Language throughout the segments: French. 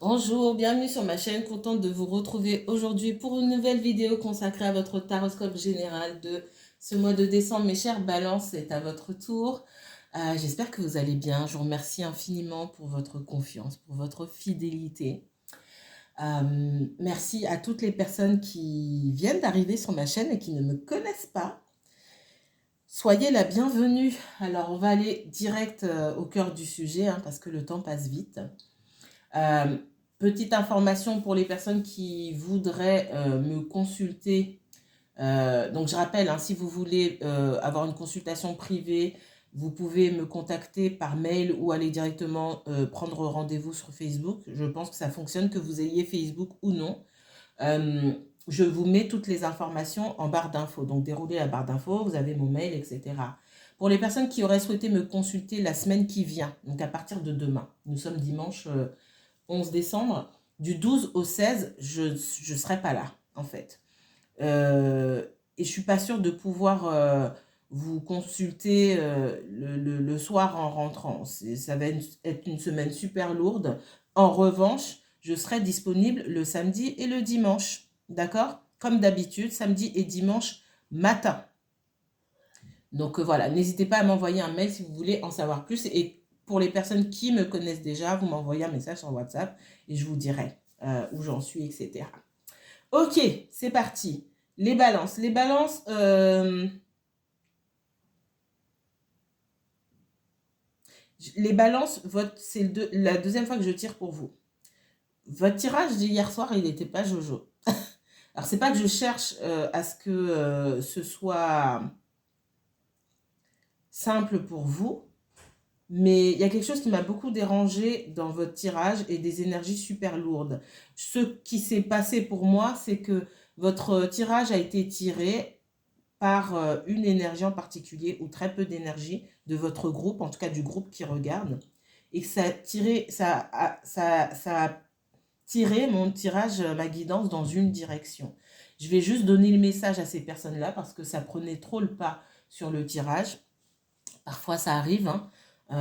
Bonjour, bienvenue sur ma chaîne, contente de vous retrouver aujourd'hui pour une nouvelle vidéo consacrée à votre taroscope général de ce mois de décembre. Mes chers balances, c'est à votre tour. J'espère que vous allez bien. Je vous remercie infiniment pour votre confiance, pour votre fidélité. Merci à toutes les personnes qui viennent d'arriver sur ma chaîne et qui ne me connaissent pas. Soyez la bienvenue. Alors, on va aller direct au cœur du sujet parce que le temps passe vite. Euh, Petite information pour les personnes qui voudraient me consulter. Donc, je rappelle, si vous voulez avoir une consultation privée, vous pouvez me contacter par mail ou aller directement prendre rendez-vous sur Facebook. Je pense que ça fonctionne, que vous ayez Facebook ou non. Je vous mets toutes les informations en barre d'infos. Donc, déroulez la barre d'infos, vous avez mon mail, etc. Pour les personnes qui auraient souhaité me consulter la semaine qui vient, donc à partir de demain, nous sommes dimanche 11 décembre, du 12 au 16, je ne serai pas là, en fait. Et je ne suis pas sûre de pouvoir vous consulter le soir en rentrant. Ça va être une semaine super lourde. En revanche, je serai disponible le samedi et le dimanche. D'accord? Comme d'habitude, samedi et dimanche matin. Donc voilà, n'hésitez pas à m'envoyer un mail si vous voulez en savoir plus. Et pour les personnes qui me connaissent déjà, vous m'envoyez un message sur WhatsApp et je vous dirai où j'en suis, etc. Ok, c'est parti. Les balances. Les balances, c'est la deuxième fois que je tire pour vous. Votre tirage d'hier soir, il n'était pas jojo. Alors, c'est pas que je cherche à ce que ce soit simple pour vous, mais il y a quelque chose qui m'a beaucoup dérangé dans votre tirage et des énergies super lourdes. Ce qui s'est passé pour moi, c'est que votre tirage a été tiré par une énergie en particulier ou très peu d'énergie de votre groupe, en tout cas du groupe qui regarde, et que ça a tiré mon tirage, ma guidance dans une direction. Je vais juste donner le message à ces personnes-là parce que ça prenait trop le pas sur le tirage. Parfois, ça arrive. Il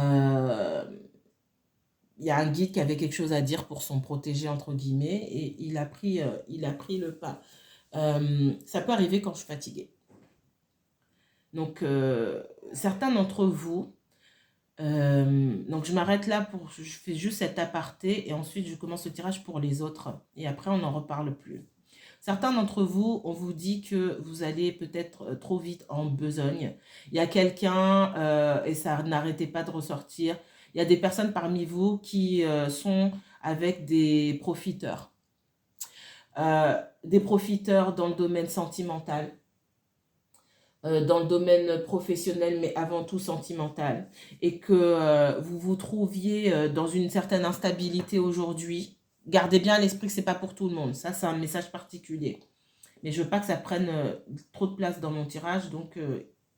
y a un guide qui avait quelque chose à dire pour son protégé, entre guillemets, et il a pris le pas. Ça peut arriver quand je suis fatiguée. Donc, certains d'entre vous, donc je m'arrête là, je fais juste cet aparté et ensuite je commence le tirage pour les autres. Et après, on n'en reparle plus. Certains d'entre vous, on vous dit que vous allez peut-être trop vite en besogne. Il y a quelqu'un, et ça n'arrêtait pas de ressortir, il y a des personnes parmi vous qui sont avec des profiteurs. Des profiteurs dans le domaine sentimental, dans le domaine professionnel, mais avant tout sentimental, et que vous vous trouviez dans une certaine instabilité aujourd'hui. Gardez bien à l'esprit que c'est pas pour tout le monde. Ça, c'est un message particulier. Mais je veux pas que ça prenne trop de place dans mon tirage, donc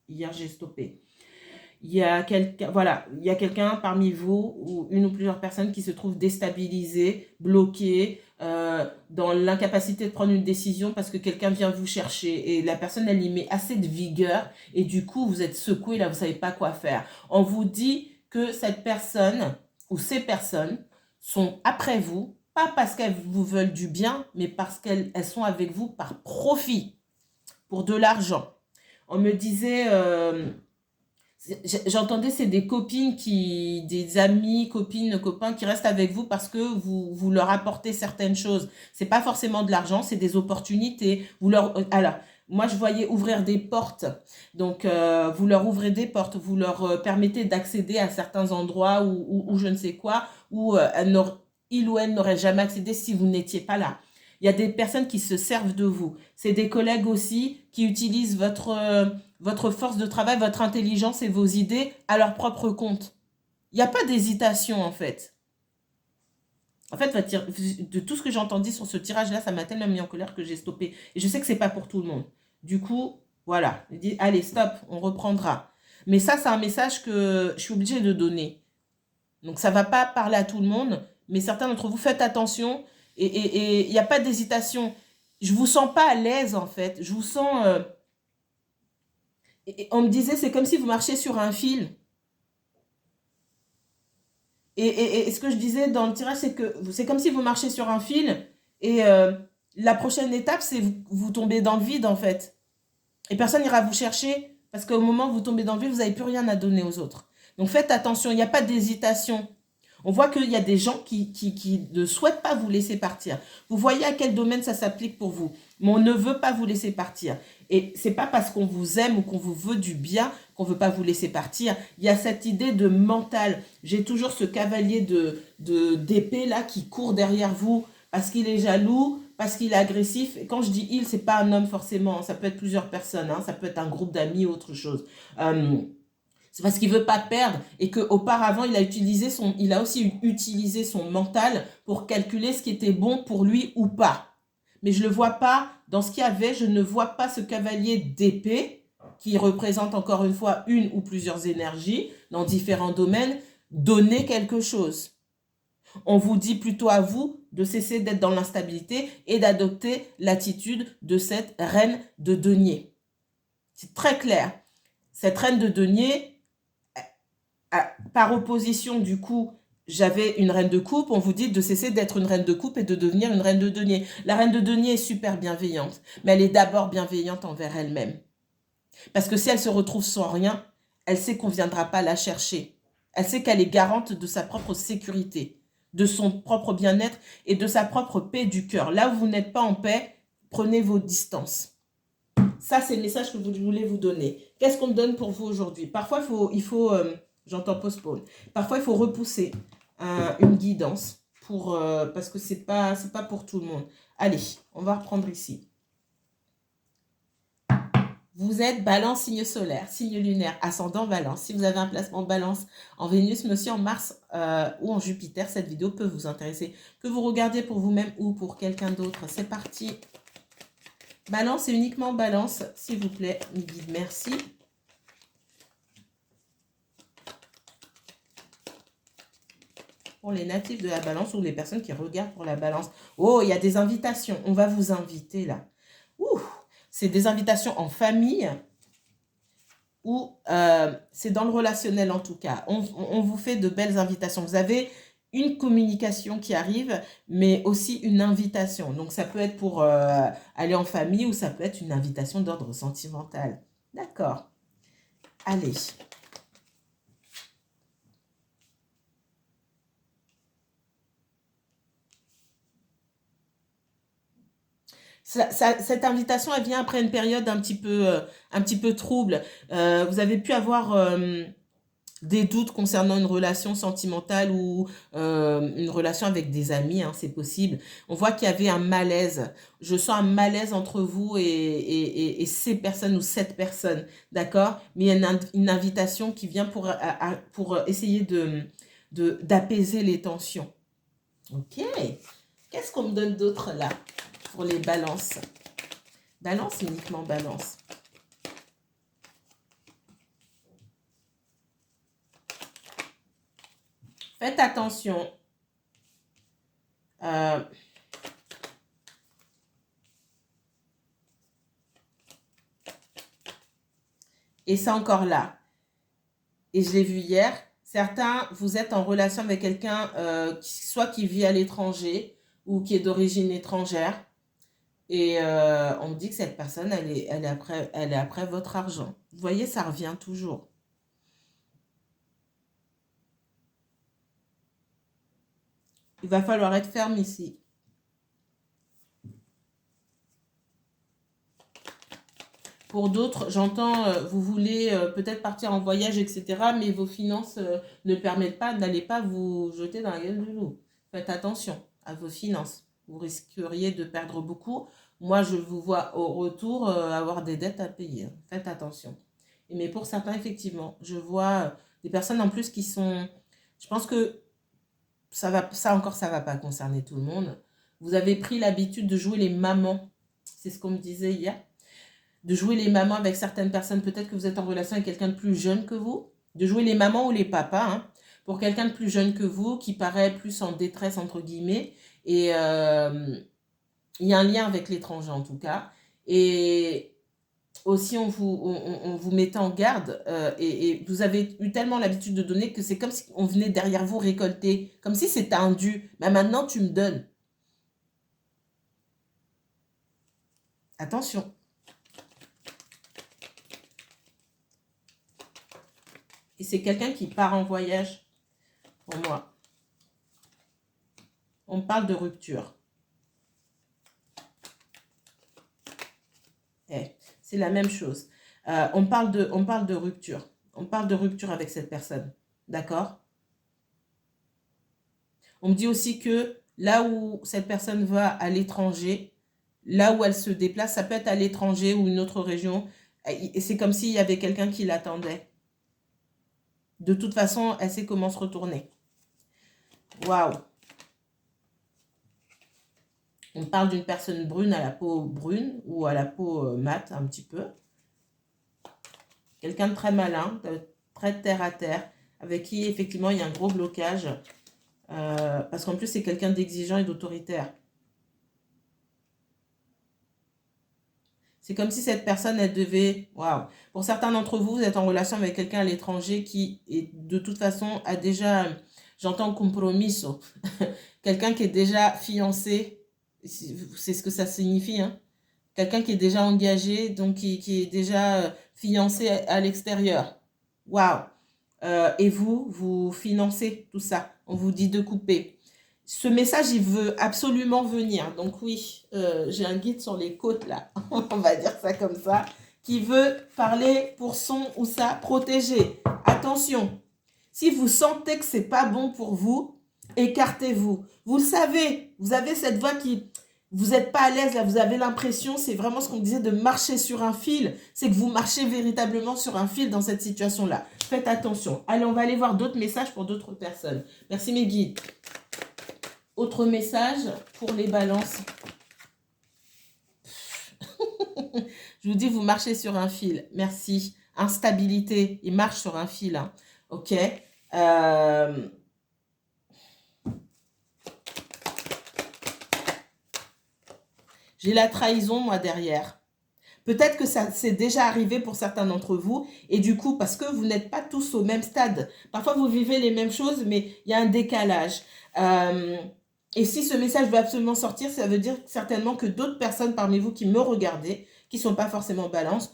hier j'ai stoppé. Il y a quelqu'un, voilà, il y a quelqu'un parmi vous ou une ou plusieurs personnes qui se trouvent déstabilisées, bloquées, dans l'incapacité de prendre une décision parce que quelqu'un vient vous chercher et la personne elle y met assez de vigueur et du coup vous êtes secoué là, vous savez pas quoi faire. On vous dit que cette personne ou ces personnes sont après vous, pas parce qu'elles vous veulent du bien, mais parce qu'elles sont avec vous par profit, pour de l'argent. On me disait j'entendais, c'est des copines des amis, copines, copains qui restent avec vous parce que vous leur apportez certaines choses. C'est pas forcément de l'argent, c'est des opportunités. Alors, moi, je voyais ouvrir des portes. Donc, vous leur ouvrez des portes, vous leur permettez d'accéder à certains endroits ou je ne sais quoi, où il ou elle n'aurait jamais accédé si vous n'étiez pas là. Il y a des personnes qui se servent de vous. C'est des collègues aussi qui utilisent votre force de travail, votre intelligence et vos idées à leur propre compte. Il n'y a pas d'hésitation en fait. En fait, de tout ce que j'ai entendu sur ce tirage-là, ça m'a tellement mis en colère que j'ai stoppé. Et je sais que c'est pas pour tout le monde. Du coup, voilà. Je dis, allez, stop, on reprendra. Mais ça, c'est un message que je suis obligée de donner. Donc, ça ne va pas parler à tout le monde, mais certains d'entre vous, faites attention. Et il n'y a pas d'hésitation. Je ne vous sens pas à l'aise, en fait. Je vous sens... et on me disait, c'est comme si vous marchiez sur un fil. Et ce que je disais dans le tirage, c'est que c'est comme si vous marchez sur un fil et la prochaine étape, c'est vous tombez dans le vide en fait. Et personne n'ira vous chercher parce qu'au moment où vous tombez dans le vide, vous n'avez plus rien à donner aux autres. Donc faites attention, il n'y a pas d'hésitation. On voit qu'il y a des gens qui ne souhaitent pas vous laisser partir. Vous voyez à quel domaine ça s'applique pour vous. Mais on ne veut pas vous laisser partir. Et c'est pas parce qu'on vous aime ou qu'on vous veut du bien qu'on ne veut pas vous laisser partir. Il y a cette idée de mental. J'ai toujours ce cavalier d'épée là qui court derrière vous parce qu'il est jaloux, parce qu'il est agressif. Et quand je dis il, c'est pas un homme forcément. Ça peut être plusieurs personnes. Hein. Ça peut être un groupe d'amis ou autre chose. C'est parce qu'il veut pas perdre et qu'auparavant, il a aussi utilisé son mental pour calculer ce qui était bon pour lui ou pas. Mais je le vois pas, dans ce qu'il y avait, je ne vois pas ce cavalier d'épée qui représente encore une fois une ou plusieurs énergies dans différents domaines, donner quelque chose. On vous dit plutôt à vous de cesser d'être dans l'instabilité et d'adopter l'attitude de cette reine de denier. C'est très clair. Cette reine de denier, par opposition, du coup, j'avais une reine de coupe, on vous dit de cesser d'être une reine de coupe et de devenir une reine de denier. La reine de denier est super bienveillante, mais elle est d'abord bienveillante envers elle-même. Parce que si elle se retrouve sans rien, elle sait qu'on ne viendra pas la chercher. Elle sait qu'elle est garante de sa propre sécurité, de son propre bien-être et de sa propre paix du cœur. Là où vous n'êtes pas en paix, prenez vos distances. Ça, c'est le message que je voulais vous donner. Qu'est-ce qu'on me donne pour vous aujourd'hui? Parfois, il faut j'entends postpone. Parfois, il faut repousser une guidance parce que c'est pas pour tout le monde. Allez, on va reprendre ici. Vous êtes Balance, signe solaire, signe lunaire, ascendant Balance. Si vous avez un placement Balance en Vénus, mais aussi en Mars ou en Jupiter, cette vidéo peut vous intéresser. Que vous regardiez pour vous-même ou pour quelqu'un d'autre. C'est parti. Balance et uniquement Balance, s'il vous plaît, mes guides, merci. Pour les natifs de la Balance ou les personnes qui regardent pour la Balance. Oh, il y a des invitations. On va vous inviter là. Ouh, c'est des invitations en famille ou c'est dans le relationnel en tout cas. On vous fait de belles invitations. Vous avez une communication qui arrive, mais aussi une invitation. Donc, ça peut être pour aller en famille ou ça peut être une invitation d'ordre sentimental. D'accord. Allez. Cette invitation, elle vient après une période un petit peu trouble. Vous avez pu avoir des doutes concernant une relation sentimentale ou une relation avec des amis, hein, c'est possible. On voit qu'il y avait un malaise. Je sens un malaise entre vous et ces personnes ou cette personne, d'accord? Mais il y a une invitation qui vient pour essayer d'apaiser les tensions. Ok. Qu'est-ce qu'on me donne d'autre là pour les balances? Balance, uniquement balance. Faites attention. Et c'est encore là. Et je l'ai vu hier. Certains, vous êtes en relation avec quelqu'un soit qui vit à l'étranger ou qui est d'origine étrangère. Et on me dit que cette personne, elle est après votre argent. Vous voyez, ça revient toujours. Il va falloir être ferme ici. Pour d'autres, j'entends, vous voulez peut-être partir en voyage, etc. Mais vos finances ne permettent pas, n'allez pas vous jeter dans la gueule du loup. Faites attention à vos finances. Vous risqueriez de perdre beaucoup. Moi, je vous vois au retour avoir des dettes à payer. Faites attention. Mais pour certains, effectivement, je vois des personnes en plus qui sont... Je pense que ça va pas concerner tout le monde. Vous avez pris l'habitude de jouer les mamans. C'est ce qu'on me disait hier. De jouer les mamans avec certaines personnes. Peut-être que vous êtes en relation avec quelqu'un de plus jeune que vous. De jouer les mamans ou les papas. Hein, pour quelqu'un de plus jeune que vous, qui paraît plus en détresse, entre guillemets. Et il y a un lien avec l'étranger, en tout cas. Et aussi on vous mettait en garde et vous avez eu tellement l'habitude de donner que c'est comme si on venait derrière vous récolter, comme si c'était un dû. Mais maintenant, tu me donnes. Attention. Et c'est quelqu'un qui part en voyage pour moi. On parle de rupture. C'est la même chose. On parle de rupture. On parle de rupture avec cette personne. D'accord? On me dit aussi que là où cette personne va à l'étranger, là où elle se déplace, ça peut être à l'étranger ou une autre région. Et c'est comme s'il y avait quelqu'un qui l'attendait. De toute façon, elle sait comment se retourner. Waouh! On parle d'une personne brune à la peau brune ou à la peau mate un petit peu. Quelqu'un de très malin, de très terre à terre, avec qui effectivement il y a un gros blocage. Parce qu'en plus c'est quelqu'un d'exigeant et d'autoritaire. C'est comme si cette personne, elle devait... Waouh! Pour certains d'entre vous, vous êtes en relation avec quelqu'un à l'étranger qui, est, de toute façon, a déjà... J'entends compromiso. Quelqu'un qui est déjà fiancé. C'est ce que ça signifie, hein? Quelqu'un qui est déjà engagé, donc qui est déjà fiancé à l'extérieur. Waouh! Et vous financez tout ça. On vous dit de couper. Ce message, il veut absolument venir. Donc oui, j'ai un guide sur les côtes, là. On va dire ça comme ça. Qui veut parler pour son ou sa protégée. Attention, si vous sentez que c'est pas bon pour vous, écartez-vous. Vous le savez, vous avez cette voix qui... Vous n'êtes pas à l'aise, là, vous avez l'impression, c'est vraiment ce qu'on disait, de marcher sur un fil. C'est que vous marchez véritablement sur un fil dans cette situation-là. Faites attention. Allez, on va aller voir d'autres messages pour d'autres personnes. Merci mes guides. Autre message pour les balances. Je vous dis, vous marchez sur un fil. Merci. Instabilité. Il marche sur un fil. Hein. Ok. J'ai la trahison, moi, derrière. Peut-être que ça s'est déjà arrivé pour certains d'entre vous. Et du coup, parce que vous n'êtes pas tous au même stade. Parfois, vous vivez les mêmes choses, mais il y a un décalage. Et si ce message veut absolument sortir, ça veut dire certainement que d'autres personnes parmi vous qui me regardez, qui ne sont pas forcément en balance,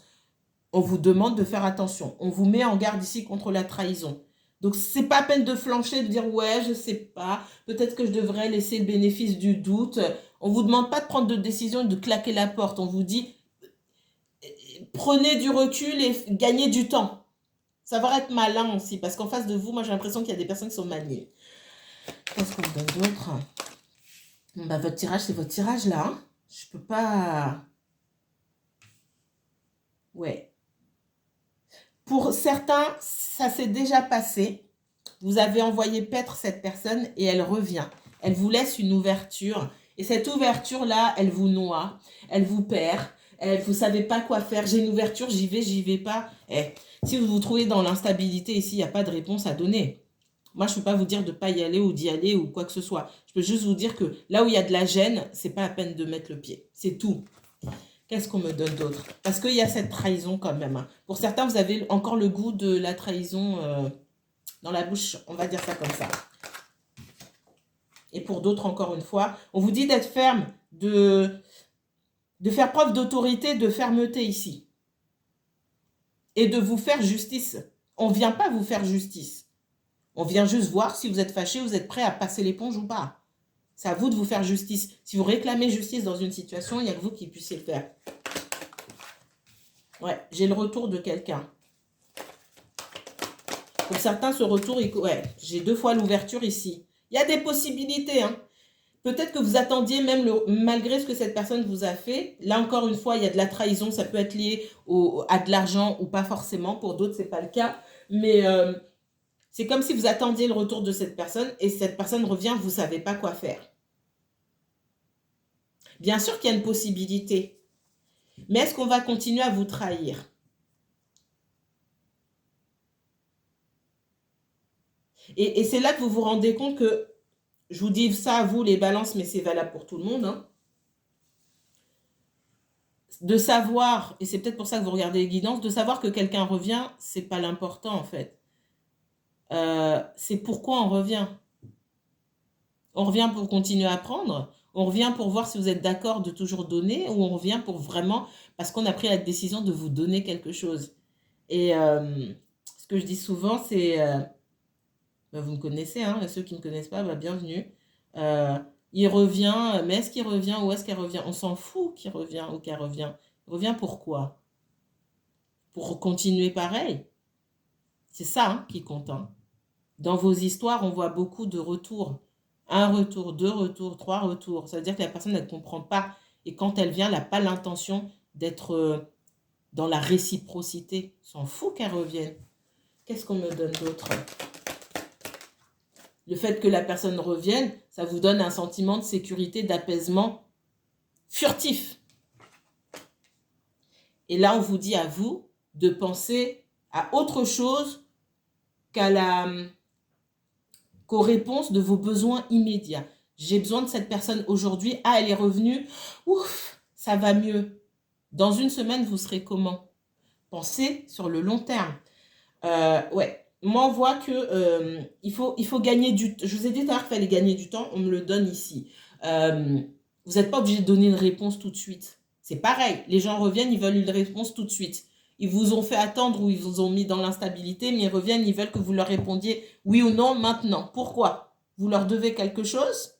on vous demande de faire attention. On vous met en garde ici contre la trahison. Donc, c'est pas à peine de flancher, de dire « ouais, je sais pas, peut-être que je devrais laisser le bénéfice du doute ». On vous demande pas de prendre de décision et de claquer la porte. On vous dit « prenez du recul et gagnez du temps ». Savoir être malin aussi, parce qu'en face de vous, moi j'ai l'impression qu'il y a des personnes qui sont maniées. Qu'est-ce qu'on me donne d'autre? Bah, votre tirage, c'est votre tirage là. Hein. Je peux pas... Ouais. Pour certains, ça s'est déjà passé. Vous avez envoyé paître cette personne et elle revient. Elle vous laisse une ouverture. Et cette ouverture-là, elle vous noie. Elle vous perd. Vous ne savez pas quoi faire. J'ai une ouverture, j'y vais pas. Si vous vous trouvez dans l'instabilité ici, il n'y a pas de réponse à donner. Moi, je ne peux pas vous dire de ne pas y aller ou d'y aller ou quoi que ce soit. Je peux juste vous dire que là où il y a de la gêne, c'est pas la peine de mettre le pied. C'est tout. Qu'est-ce qu'on me donne d'autre? Parce qu'il y a cette trahison quand même. Hein. Pour certains, vous avez encore le goût de la trahison dans la bouche. On va dire ça comme ça. Et pour d'autres, encore une fois, on vous dit d'être ferme, de faire preuve d'autorité, de fermeté ici. Et de vous faire justice. On ne vient pas vous faire justice. On vient juste voir si vous êtes fâché, vous êtes prêt à passer l'éponge ou pas. C'est à vous de vous faire justice. Si vous réclamez justice dans une situation, il n'y a que vous qui puissiez le faire. Ouais, j'ai le retour de quelqu'un. Pour certains, ce retour, ouais, j'ai 2 fois l'ouverture ici. Il y a des possibilités. Hein. Peut-être que vous attendiez même, malgré ce que cette personne vous a fait. Là, encore une fois, il y a de la trahison. Ça peut être lié à de l'argent ou pas forcément. Pour d'autres, ce n'est pas le cas. Mais... c'est comme si vous attendiez le retour de cette personne et cette personne revient, vous ne savez pas quoi faire. Bien sûr qu'il y a une possibilité. Mais est-ce qu'on va continuer à vous trahir? Et c'est là que vous vous rendez compte que, je vous dis ça à vous les balances, mais c'est valable pour tout le monde. Hein. de savoir, et c'est peut-être pour ça que vous regardez les guidances, de savoir que quelqu'un revient, c'est pas l'important en fait. C'est pourquoi on revient. On revient pour continuer à apprendre, on revient pour voir si vous êtes d'accord de toujours donner, ou on revient pour vraiment, parce qu'on a pris la décision de vous donner quelque chose. Et ce que je dis souvent, c'est, vous me connaissez, hein, ceux qui ne me connaissent pas, bienvenue. Il revient, mais est-ce qu'il revient ou est-ce qu'elle revient? On s'en fout qu'il revient ou qu'elle revient. Il revient pourquoi? Pour continuer pareil. C'est ça hein, qui compte. Hein. Dans vos histoires, on voit beaucoup de retours. Un retour, deux retours, trois retours. Ça veut dire que la personne, elle ne comprend pas. Et quand elle vient, elle n'a pas l'intention d'être dans la réciprocité. On s'en fout qu'elle revienne. Qu'est-ce qu'on me donne d'autre? Le fait que la personne revienne, ça vous donne un sentiment de sécurité, d'apaisement furtif. Et là, on vous dit à vous de penser à autre chose qu'aux réponses de vos besoins immédiats. J'ai besoin de cette personne aujourd'hui. Ah, elle est revenue. Ouf, ça va mieux. Dans une semaine, vous serez comment? Pensez sur le long terme. Ouais. Moi, on voit que il faut gagner du temps. Je vous ai dit tout à l'heure qu'il fallait gagner du temps. On me le donne ici. Vous n'êtes pas obligé de donner une réponse tout de suite. C'est pareil. Les gens reviennent, ils veulent une réponse tout de suite. Ils vous ont fait attendre ou ils vous ont mis dans l'instabilité, mais ils reviennent, ils veulent que vous leur répondiez oui ou non maintenant. Pourquoi? Vous leur devez quelque chose?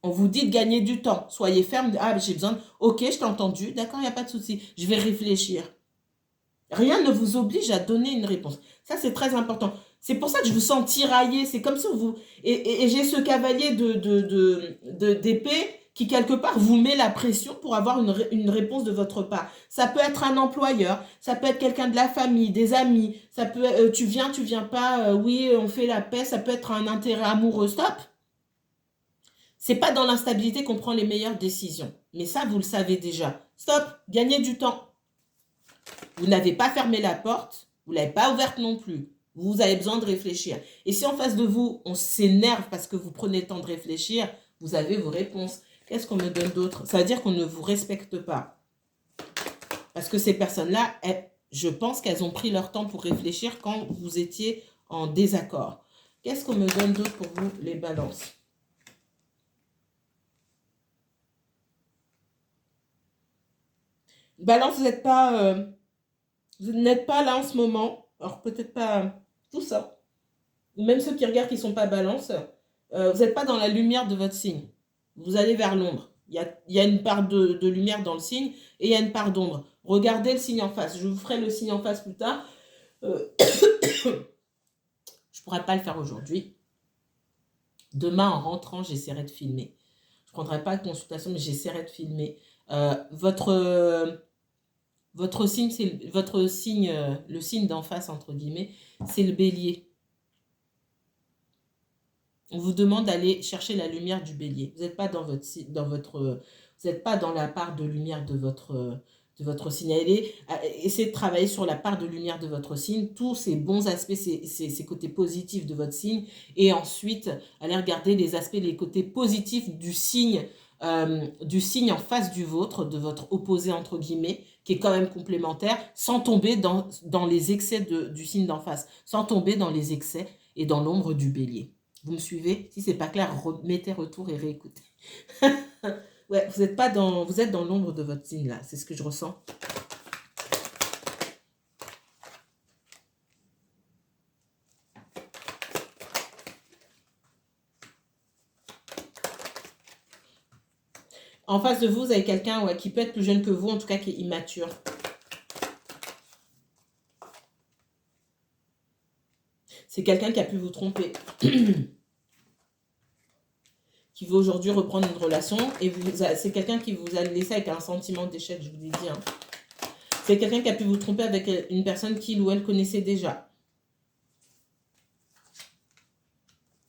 On vous dit de gagner du temps. Soyez ferme. Ah, j'ai besoin. Ok, je t'ai entendu. D'accord, il n'y a pas de souci. Je vais réfléchir. Rien ne vous oblige à donner une réponse. Ça, c'est très important. C'est pour ça que je vous sens tiraillé. C'est comme si vous... Et j'ai ce cavalier d'épée qui, quelque part, vous met la pression pour avoir une réponse de votre part. Ça peut être un employeur, ça peut être quelqu'un de la famille, des amis, ça peut tu viens pas, oui, on fait la paix, ça peut être un intérêt amoureux. Stop! C'est pas dans l'instabilité qu'on prend les meilleures décisions. Mais ça, vous le savez déjà. Stop! Gagnez du temps. Vous n'avez pas fermé la porte, vous ne l'avez pas ouverte non plus. Vous avez besoin de réfléchir. Et si en face de vous, on s'énerve parce que vous prenez le temps de réfléchir, vous avez vos réponses. Qu'est-ce qu'on me donne d'autre? Ça veut dire qu'on ne vous respecte pas. Parce que ces personnes-là, je pense qu'elles ont pris leur temps pour réfléchir quand vous étiez en désaccord. Qu'est-ce qu'on me donne d'autre pour vous, les balances? Balance, vous n'êtes pas... vous n'êtes pas là en ce moment, alors peut-être pas tout ça, ou même ceux qui regardent qui ne sont pas balance, vous n'êtes pas dans la lumière de votre signe. Vous allez vers l'ombre. Il y a une part de lumière dans le signe et il y a une part d'ombre. Regardez le signe en face. Je vous ferai le signe en face plus tard. Je ne pourrai pas le faire aujourd'hui. Demain, en rentrant, j'essaierai de filmer. Je ne prendrai pas de consultation, mais j'essaierai de filmer. Votre signe, le signe d'en face, entre guillemets, c'est le bélier. On vous demande d'aller chercher la lumière du bélier. Vous n'êtes pas vous n'êtes pas dans la part de lumière de votre signe. Essayez de travailler sur la part de lumière de votre signe, tous ces bons aspects, ces côtés positifs de votre signe, et ensuite, allez regarder les aspects, les côtés positifs du signe en face du vôtre, de votre opposé entre guillemets, qui est quand même complémentaire, sans tomber dans les excès du signe d'en face, sans tomber dans les excès et dans l'ombre du bélier. Vous me suivez? Si c'est pas clair, mettez retour et réécoutez. Ouais, vous êtes dans l'ombre de votre signe là, c'est ce que je ressens. En face de vous, vous avez quelqu'un qui peut être plus jeune que vous, en tout cas qui est immature. C'est quelqu'un qui a pu vous tromper. Qui veut aujourd'hui reprendre une relation. Et c'est quelqu'un qui vous a laissé avec un sentiment d'échec, je vous l'ai dit. Hein. C'est quelqu'un qui a pu vous tromper avec une personne qu'il ou elle connaissait déjà.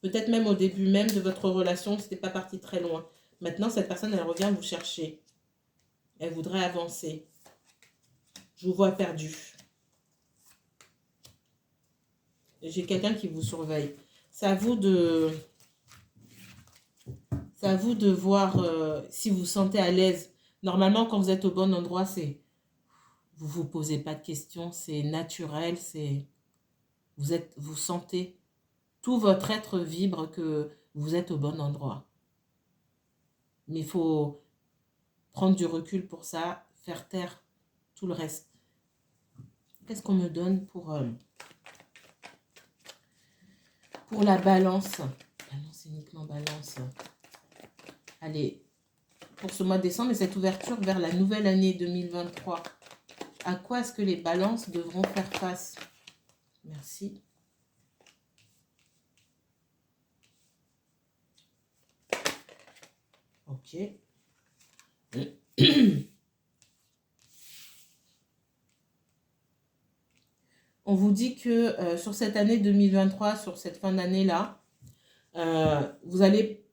Peut-être même au début même de votre relation, c'était pas parti très loin. Maintenant, cette personne, elle revient vous chercher. Elle voudrait avancer. Je vous vois perdu. J'ai quelqu'un qui vous surveille. C'est à vous de voir si vous vous sentez à l'aise Normalement, quand vous êtes au bon endroit, c'est vous vous posez pas de questions, c'est naturel, c'est vous sentez, tout votre être vibre que vous êtes au bon endroit. Mais il faut prendre du recul pour ça, faire taire tout le reste. Qu'est-ce qu'on me donne pour la balance? Balance, uniquement balance. Allez, pour ce mois de décembre et cette ouverture vers la nouvelle année 2023. À quoi est-ce que les balances devront faire face? Merci. Ok. On vous dit que sur cette année 2023, sur cette fin d'année-là, vous allez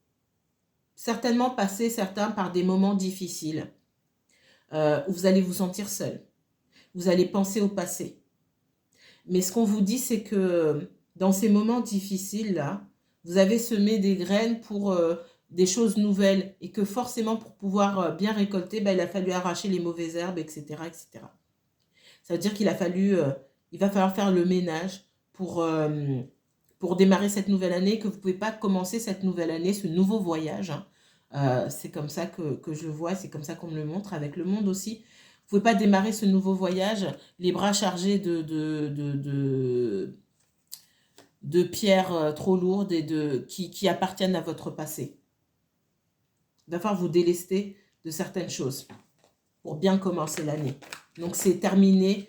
certainement passer certains par des moments difficiles où vous allez vous sentir seul. Vous allez penser au passé. Mais ce qu'on vous dit, c'est que dans ces moments difficiles-là, vous avez semé des graines pour des choses nouvelles et que forcément, pour pouvoir bien récolter, il a fallu arracher les mauvaises herbes, etc., etc. Ça veut dire qu'il va falloir faire le ménage pour démarrer cette nouvelle année, que vous ne pouvez pas commencer cette nouvelle année, ce nouveau voyage. C'est comme ça que je le vois, c'est comme ça qu'on me le montre, avec le monde aussi. Vous ne pouvez pas démarrer ce nouveau voyage les bras chargés de pierres trop lourdes et qui appartiennent à votre passé. Il va falloir vous délester de certaines choses pour bien commencer l'année. Donc c'est terminer,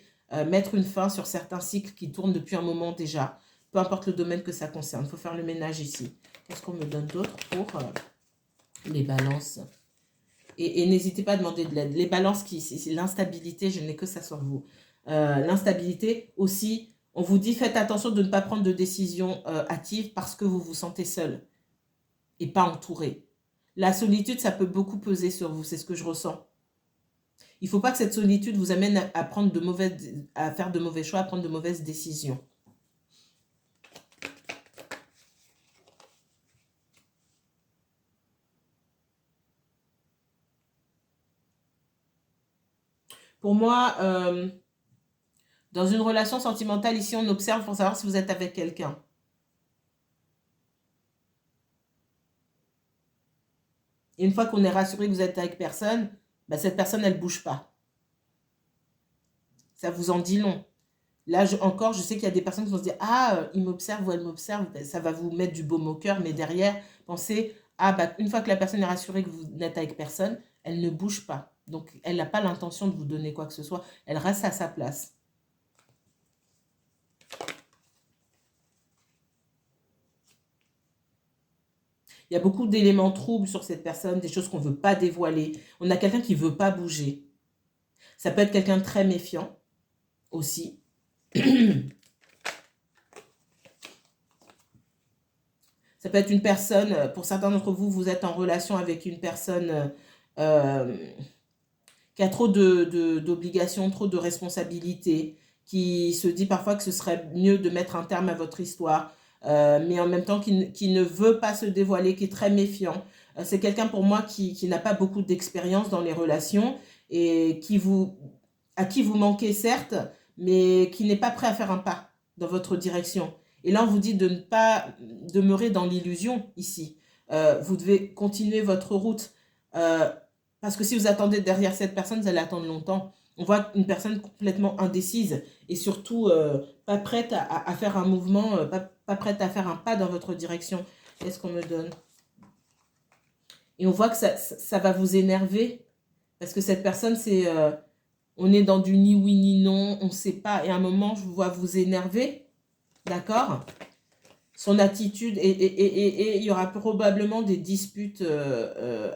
mettre une fin sur certains cycles qui tournent depuis un moment déjà. Peu importe le domaine que ça concerne, il faut faire le ménage ici. Qu'est-ce qu'on me donne d'autre pour les balances? Et n'hésitez pas à demander de l'aide. Les balances, c'est l'instabilité, je n'ai que ça sur vous. L'instabilité aussi, on vous dit faites attention de ne pas prendre de décisions hâtives parce que vous vous sentez seul et pas entouré. La solitude, ça peut beaucoup peser sur vous, c'est ce que je ressens. Il ne faut pas que cette solitude vous amène à faire de mauvais choix, à prendre de mauvaises décisions. Pour moi, dans une relation sentimentale, ici, on observe pour savoir si vous êtes avec quelqu'un. Et une fois qu'on est rassuré que vous êtes avec personne, cette personne, elle ne bouge pas. Ça vous en dit long. Là, je sais qu'il y a des personnes qui vont se dire « Ah, il m'observe ou elle m'observe », ça va vous mettre du baume au cœur, mais derrière, pensez « Ah, une fois que la personne est rassurée que vous n'êtes avec personne, elle ne bouge pas. » Donc, elle n'a pas l'intention de vous donner quoi que ce soit. Elle reste à sa place. Il y a beaucoup d'éléments troubles sur cette personne, des choses qu'on ne veut pas dévoiler. On a quelqu'un qui ne veut pas bouger. Ça peut être quelqu'un de très méfiant aussi. Ça peut être une personne, pour certains d'entre vous, vous êtes en relation avec une personne qui a trop d'obligations, trop de responsabilités, qui se dit parfois que ce serait mieux de mettre un terme à votre histoire, mais en même temps qui ne veut pas se dévoiler, qui est très méfiant. C'est quelqu'un pour moi qui n'a pas beaucoup d'expérience dans les relations et à qui vous manquez certes, mais qui n'est pas prêt à faire un pas dans votre direction. Et là, on vous dit de ne pas demeurer dans l'illusion ici. Vous devez continuer votre route. Parce que si vous attendez derrière cette personne, vous allez attendre longtemps. On voit une personne complètement indécise et surtout pas prête à faire un mouvement, pas prête à faire un pas dans votre direction. Qu'est-ce qu'on me donne? Et on voit que ça va vous énerver parce que cette personne, on est dans du ni oui ni non, on ne sait pas. Et à un moment, je vous vois vous énerver, d'accord? Son attitude, et il y aura probablement des disputes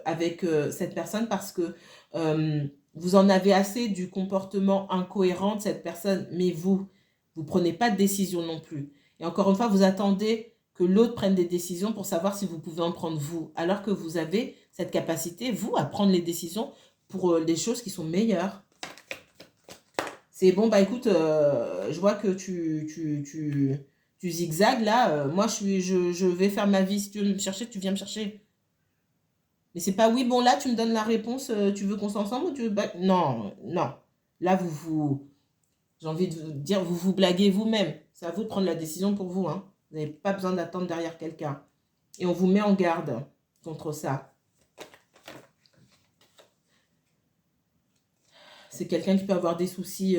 avec cette personne parce que vous en avez assez du comportement incohérent de cette personne, mais vous prenez pas de décision non plus. Et encore une fois, vous attendez que l'autre prenne des décisions pour savoir si vous pouvez en prendre vous, alors que vous avez cette capacité, vous, à prendre les décisions pour les choses qui sont meilleures. C'est bon, écoute, je vois que tu zigzags là. Moi, je vais faire ma vie. Si tu veux me chercher, tu viens me chercher. Mais c'est pas, oui, bon, là, tu me donnes la réponse, tu veux qu'on s'ensemble ou tu veux... Non, non. Là, j'ai envie de vous dire, vous vous blaguez vous-même. C'est à vous de prendre la décision pour vous, hein. Vous n'avez pas besoin d'attendre derrière quelqu'un. Et on vous met en garde contre ça. C'est quelqu'un qui peut avoir des soucis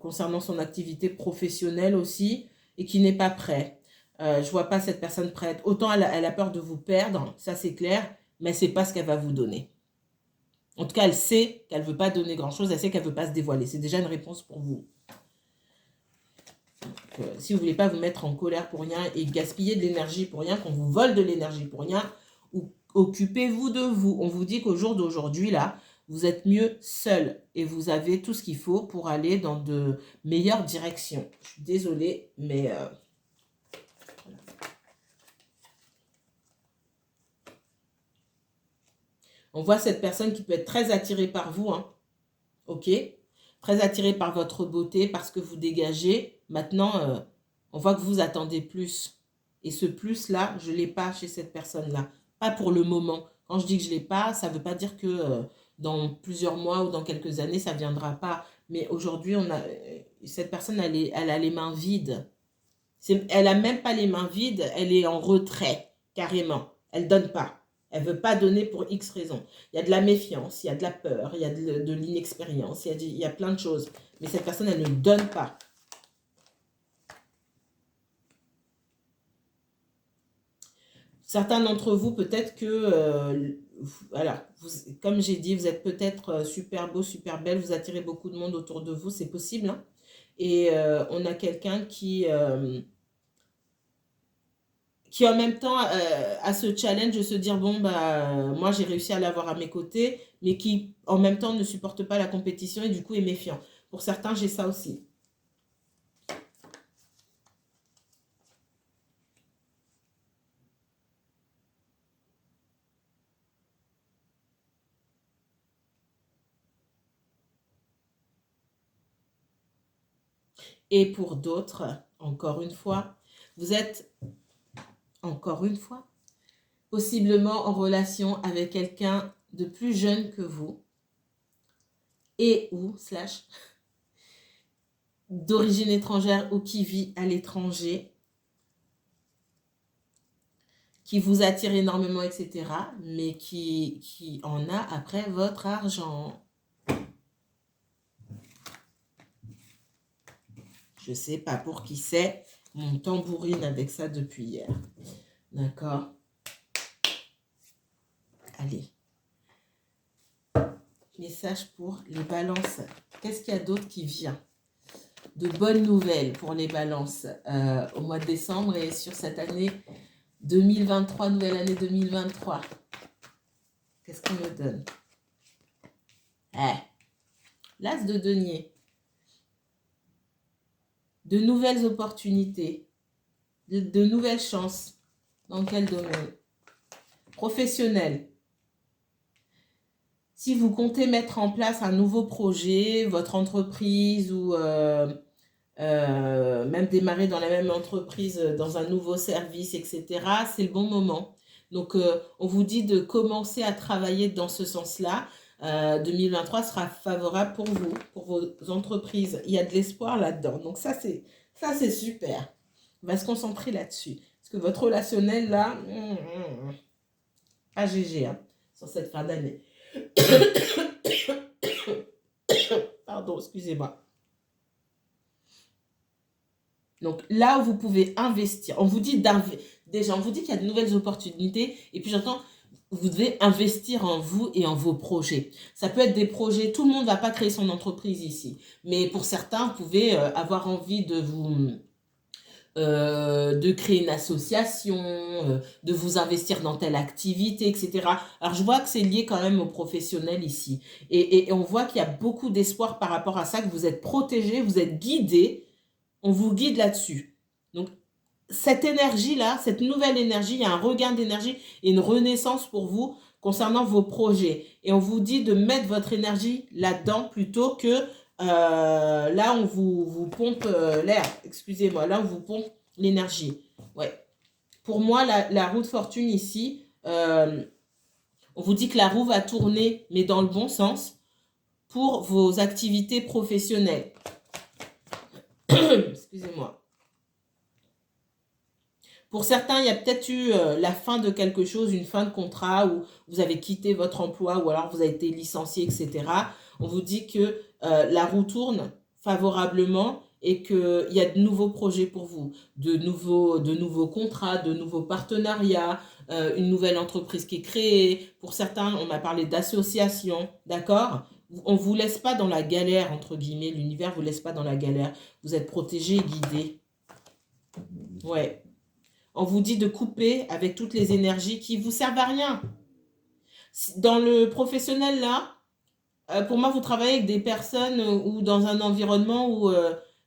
concernant son activité professionnelle aussi et qui n'est pas prêt. Je vois pas cette personne prête. Autant elle a peur de vous perdre, ça c'est clair, mais c'est pas ce qu'elle va vous donner. En tout cas, elle sait qu'elle ne veut pas donner grand-chose, elle sait qu'elle ne veut pas se dévoiler. C'est déjà une réponse pour vous. Donc, si vous ne voulez pas vous mettre en colère pour rien et gaspiller de l'énergie pour rien, qu'on vous vole de l'énergie pour rien, ou occupez-vous de vous. On vous dit qu'au jour d'aujourd'hui, là, vous êtes mieux seul et vous avez tout ce qu'il faut pour aller dans de meilleures directions. Je suis désolée, mais... on voit cette personne qui peut être très attirée par vous, hein. Ok? Très attirée par votre beauté, par ce que vous dégagez. Maintenant, on voit que vous attendez plus. Et ce plus-là, je ne l'ai pas chez cette personne-là. Pas pour le moment. Quand je dis que je ne l'ai pas, ça ne veut pas dire que dans plusieurs mois ou dans quelques années, ça ne viendra pas. Mais aujourd'hui, cette personne, elle a les mains vides. Elle n'a même pas les mains vides, elle est en retrait, carrément. Elle ne donne pas. Elle ne veut pas donner pour X raisons. Il y a de la méfiance, il y a de la peur, il y a de l'inexpérience, il y a plein de choses. Mais cette personne, elle ne donne pas. Certains d'entre vous, peut-être que, voilà, comme j'ai dit, vous êtes peut-être super beau, super belle, vous attirez beaucoup de monde autour de vous, c'est possible, hein. Et on a quelqu'un qui en même temps a ce challenge de se dire, bon, bah, moi j'ai réussi à l'avoir à mes côtés, mais qui en même temps ne supporte pas la compétition et du coup est méfiant. Pour certains, j'ai ça aussi. Et pour d'autres, encore une fois, vous êtes, encore une fois, possiblement en relation avec quelqu'un de plus jeune que vous et ou slash d'origine étrangère ou qui vit à l'étranger, qui vous attire énormément, etc., mais qui en a après votre argent. Je ne sais pas pour qui c'est. Mon tambourine avec ça depuis hier. D'accord? Allez. Message pour les balances. Qu'est-ce qu'il y a d'autre qui vient? De bonnes nouvelles pour les balances au mois de décembre et sur cette année 2023, nouvelle année 2023. Qu'est-ce qu'on me donne? L'as de denier. De nouvelles opportunités. De nouvelles chances. Dans quel domaine? Professionnel. Si vous comptez mettre en place un nouveau projet, votre entreprise ou même démarrer dans la même entreprise, dans un nouveau service, etc., c'est le bon moment. Donc, on vous dit de commencer à travailler dans ce sens-là. 2023 sera favorable pour vous, pour vos entreprises. Il y a de l'espoir là-dedans. Donc, ça, c'est super. On va se concentrer là-dessus. Parce que votre relationnel, là, pas GG, hein, sur cette fin d'année. Pardon, excusez-moi. Donc là où vous pouvez investir, on vous dit déjà, on vous dit qu'il y a de nouvelles opportunités et puis j'entends, vous devez investir en vous et en vos projets. Ça peut être des projets, tout le monde ne va pas créer son entreprise ici, mais pour certains, vous pouvez avoir envie de créer une association, de vous investir dans telle activité, etc. Alors, je vois que c'est lié quand même aux professionnels ici. Et on voit qu'il y a beaucoup d'espoir par rapport à ça, que vous êtes protégés, vous êtes guidés. On vous guide là-dessus. Donc, cette énergie-là, cette nouvelle énergie, il y a un regain d'énergie et une renaissance pour vous concernant vos projets. Et on vous dit de mettre votre énergie là-dedans plutôt que là, on vous pompe l'air. Excusez-moi, là, on vous pompe l'énergie. Ouais. Pour moi, la roue de fortune ici, on On vous dit que la roue va tourner, mais dans le bon sens, pour vos activités professionnelles. Excusez-moi. Pour certains, il y a peut-être eu la fin de quelque chose, une fin de contrat où vous avez quitté votre emploi ou alors vous avez été licencié, etc. On vous dit que la roue tourne favorablement et qu'il y a de nouveaux projets pour vous, de nouveaux contrats, de nouveaux partenariats, une nouvelle entreprise qui est créée. Pour certains, on m'a parlé d'associations, d'accord? On ne vous laisse pas dans la galère, entre guillemets, l'univers ne vous laisse pas dans la galère. Vous êtes protégé et guidé. Ouais. On vous dit de couper avec toutes les énergies qui ne vous servent à rien. Dans le professionnel, là, pour moi, vous travaillez avec des personnes ou dans un environnement où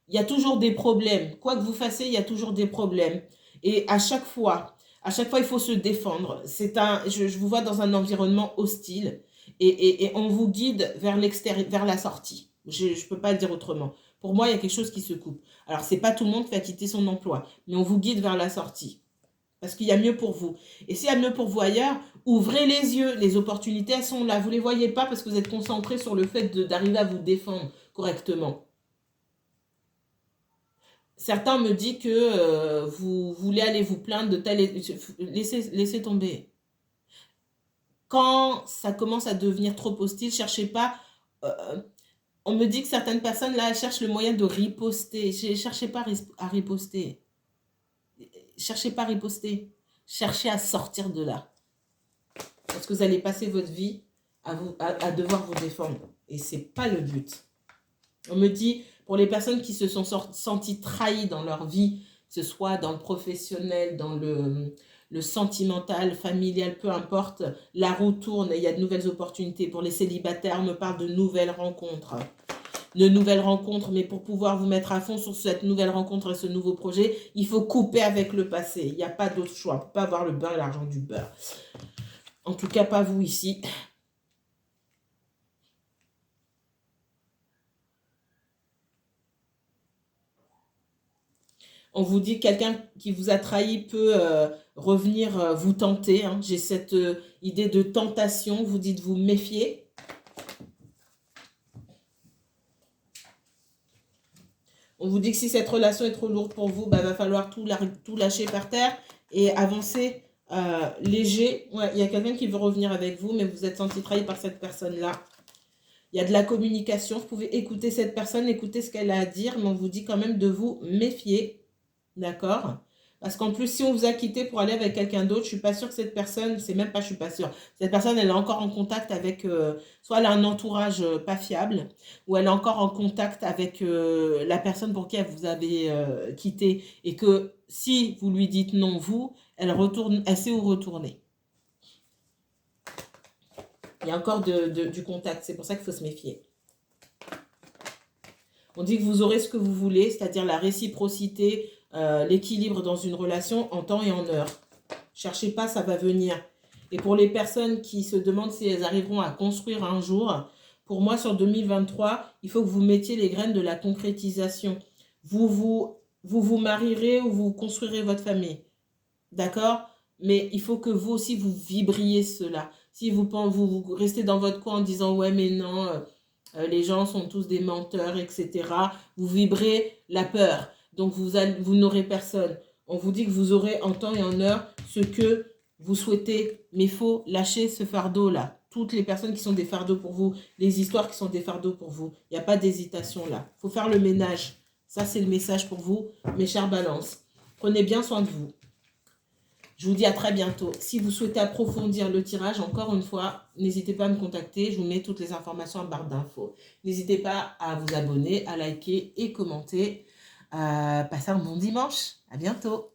il y a toujours des problèmes. Quoi que vous fassiez, il y a toujours des problèmes. Et à chaque fois, il faut se défendre. Je vous vois dans un environnement hostile et on vous guide vers l'extérieur, vers la sortie. Je ne peux pas le dire autrement. Pour moi, il y a quelque chose qui se coupe. Alors, ce n'est pas tout le monde qui va quitter son emploi, mais on vous guide vers la sortie. Parce qu'il y a mieux pour vous. Et s'il y a mieux pour vous ailleurs, ouvrez les yeux. Les opportunités, elles sont là. Vous ne les voyez pas parce que vous êtes concentré sur le fait d'arriver à vous défendre correctement. Certains me disent que vous voulez aller vous plaindre de tel... Laissez tomber. Quand ça commence à devenir trop hostile, cherchez pas... on me dit que certaines personnes, là, cherchent le moyen de riposter. Cherchez pas à riposter. Cherchez pas à riposter. Cherchez à sortir de là. Parce que vous allez passer votre vie à devoir vous défendre. Et ce n'est pas le but. On me dit, pour les personnes qui se sont senties trahies dans leur vie, que ce soit dans le professionnel, dans le sentimental, familial, peu importe, la roue tourne et il y a de nouvelles opportunités. Pour les célibataires, on me parle de nouvelles rencontres. Mais pour pouvoir vous mettre à fond sur cette nouvelle rencontre et ce nouveau projet, il faut couper avec le passé. Il n'y a pas d'autre choix. On ne peut pas avoir le beurre et l'argent du beurre. En tout cas, pas vous ici. On vous dit que quelqu'un qui vous a trahi peut revenir vous tenter. Hein. J'ai cette idée de tentation. Vous dites vous méfier. On vous dit que si cette relation est trop lourde pour vous, va falloir tout lâcher par terre et avancer léger. Ouais, il y a quelqu'un qui veut revenir avec vous, mais vous êtes senti trahi par cette personne-là. Il y a de la communication. Vous pouvez écouter cette personne, écouter ce qu'elle a à dire, mais on vous dit quand même de vous méfier. D'accord? Parce qu'en plus, si on vous a quitté pour aller avec quelqu'un d'autre, je ne suis pas sûre que cette personne, c'est même pas, je ne suis pas sûre. Cette personne, elle est encore en contact avec, soit elle a un entourage pas fiable, ou elle est encore en contact avec la personne pour qui elle vous avez quitté. Et que si vous lui dites non, elle sait où retourner. Il y a encore du contact, c'est pour ça qu'il faut se méfier. On dit que vous aurez ce que vous voulez, c'est-à-dire la réciprocité, l'équilibre dans une relation en temps et en heure. Cherchez pas, ça va venir. Et pour les personnes qui se demandent si elles arriveront à construire un jour, pour moi, sur 2023, il faut que vous mettiez les graines de la concrétisation. Vous marierez ou vous construirez votre famille. D'accord? Mais il faut que vous aussi, vous vibriez cela. Si vous restez dans votre coin en disant « ouais, mais non, les gens sont tous des menteurs, etc. » Vous vibrez la peur. Donc, vous n'aurez personne. On vous dit que vous aurez en temps et en heure ce que vous souhaitez. Mais il faut lâcher ce fardeau-là. Toutes les personnes qui sont des fardeaux pour vous, les histoires qui sont des fardeaux pour vous. Il n'y a pas d'hésitation là. Il faut faire le ménage. Ça, c'est le message pour vous, mes chères balances. Prenez bien soin de vous. Je vous dis à très bientôt. Si vous souhaitez approfondir le tirage, encore une fois, n'hésitez pas à me contacter. Je vous mets toutes les informations en barre d'infos. N'hésitez pas à vous abonner, à liker et commenter. Passez un bon dimanche. À bientôt.